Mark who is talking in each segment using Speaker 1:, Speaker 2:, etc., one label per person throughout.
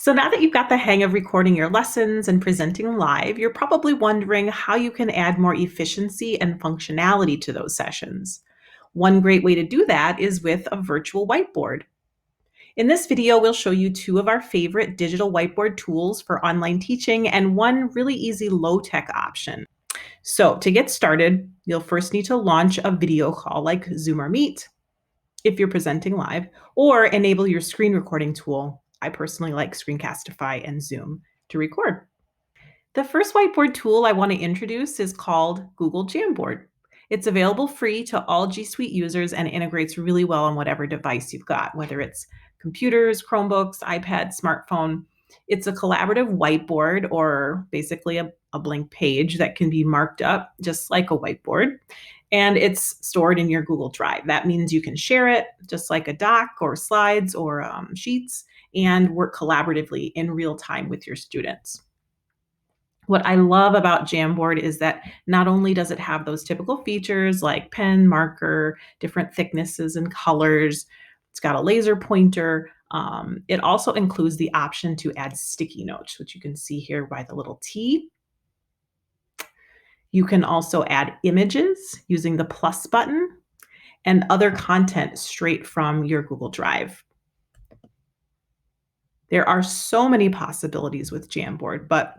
Speaker 1: So now that you've got the hang of recording your lessons and presenting live, you're probably wondering how you can add more efficiency and functionality to those sessions. One great way to do that is with a virtual whiteboard. In this video, we'll show you two of our favorite digital whiteboard tools for online teaching and one really easy low-tech option. So to get started, you'll first need to launch a video call like Zoom or Meet if you're presenting live, or enable your screen recording tool. I personally like Screencastify and Zoom to record. The first whiteboard tool I want to introduce is called Google Jamboard. It's available free to all G Suite users and integrates really well on whatever device you've got, whether it's computers, Chromebooks, iPad, smartphone. It's a collaborative whiteboard or basically a blank page that can be marked up just like a whiteboard. And it's stored in your Google Drive. That means you can share it just like a doc or slides or sheets and work collaboratively in real time with your students. What I love about Jamboard is that not only does it have those typical features like pen, marker, different thicknesses and colors, it's got a laser pointer. It also includes the option to add sticky notes, which you can see here by the little T. You can also add images using the plus button and other content straight from your Google Drive. There are so many possibilities with Jamboard, but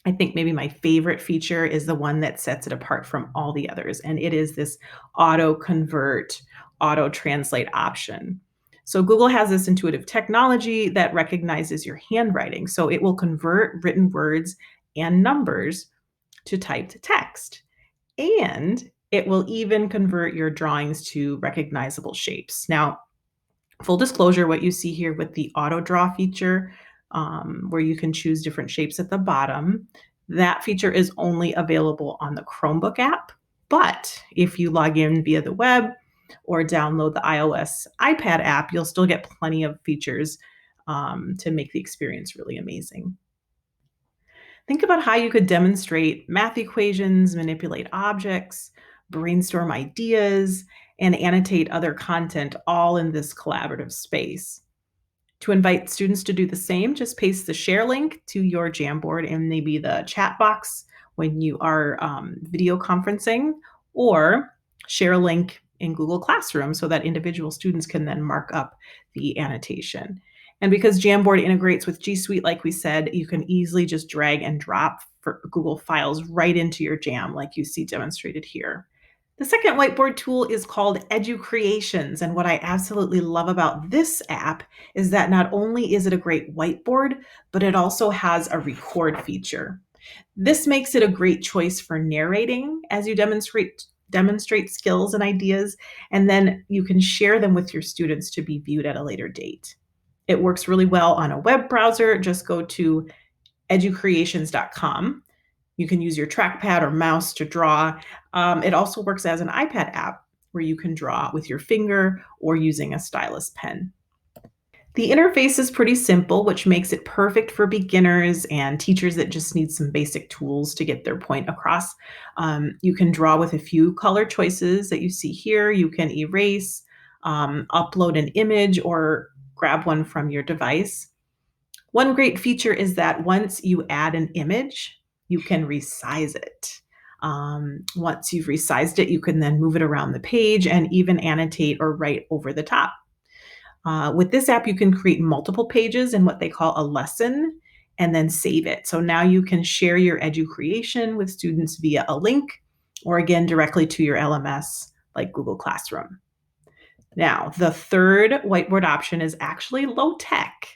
Speaker 1: I think maybe my favorite feature is the one that sets it apart from all the others, and it is this auto convert, auto translate option. So Google has this intuitive technology that recognizes your handwriting. So it will convert written words and numbers to typed text. And it will even convert your drawings to recognizable shapes. Now, full disclosure, what you see here with the auto draw feature, where you can choose different shapes at the bottom, that feature is only available on the Chromebook app. But if you log in via the web or download the iOS iPad app, you'll still get plenty of features to make the experience really amazing. Think about how you could demonstrate math equations, manipulate objects, brainstorm ideas, and annotate other content all in this collaborative space. To invite students to do the same, just paste the share link to your Jamboard in maybe the chat box when you are video conferencing, or share a link in Google Classroom so that individual students can then mark up the annotation. And because Jamboard integrates with G Suite, like we said, you can easily just drag and drop for Google files right into your Jam, like you see demonstrated here. The second whiteboard tool is called Educreations. And what I absolutely love about this app is that not only is it a great whiteboard, but it also has a record feature. This makes it a great choice for narrating as you demonstrate skills and ideas, and then you can share them with your students to be viewed at a later date. It works really well on a web browser. Just go to educreations.com. You can use your trackpad or mouse to draw. It also works as an iPad app where you can draw with your finger or using a stylus pen. The interface is pretty simple, which makes it perfect for beginners and teachers that just need some basic tools to get their point across. You can draw with a few color choices that you see here. You can erase, upload an image, or grab one from your device. One great feature is that once you add an image, you can resize it. Once you've resized it, you can then move it around the page and even annotate or write over the top. With this app, you can create multiple pages in what they call a lesson and then save it. So now you can share your Educreation with students via a link or again directly to your LMS like Google Classroom. Now, the third whiteboard option is actually low tech.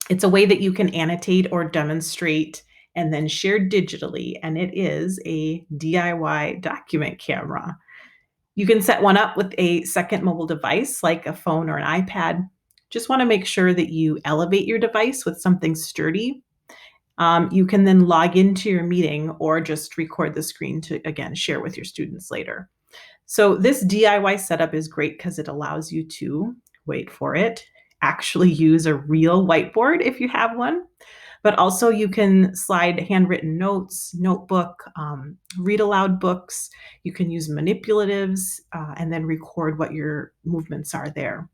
Speaker 1: It's a way that you can annotate or demonstrate and then share digitally, and it is a DIY document camera. You can set one up with a second mobile device like a phone or an iPad. Just want to make sure that you elevate your device with something sturdy. You can then log into your meeting or just record the screen to, again, share with your students later. So this DIY setup is great because it allows you to, wait for it, actually use a real whiteboard if you have one, but also you can slide handwritten notes, notebook, read aloud books. You can use manipulatives and then record what your movements are there.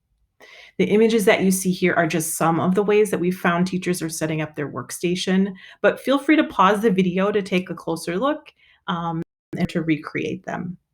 Speaker 1: The images that you see here are just some of the ways that we found teachers are setting up their workstation, but feel free to pause the video to take a closer look, and to recreate them.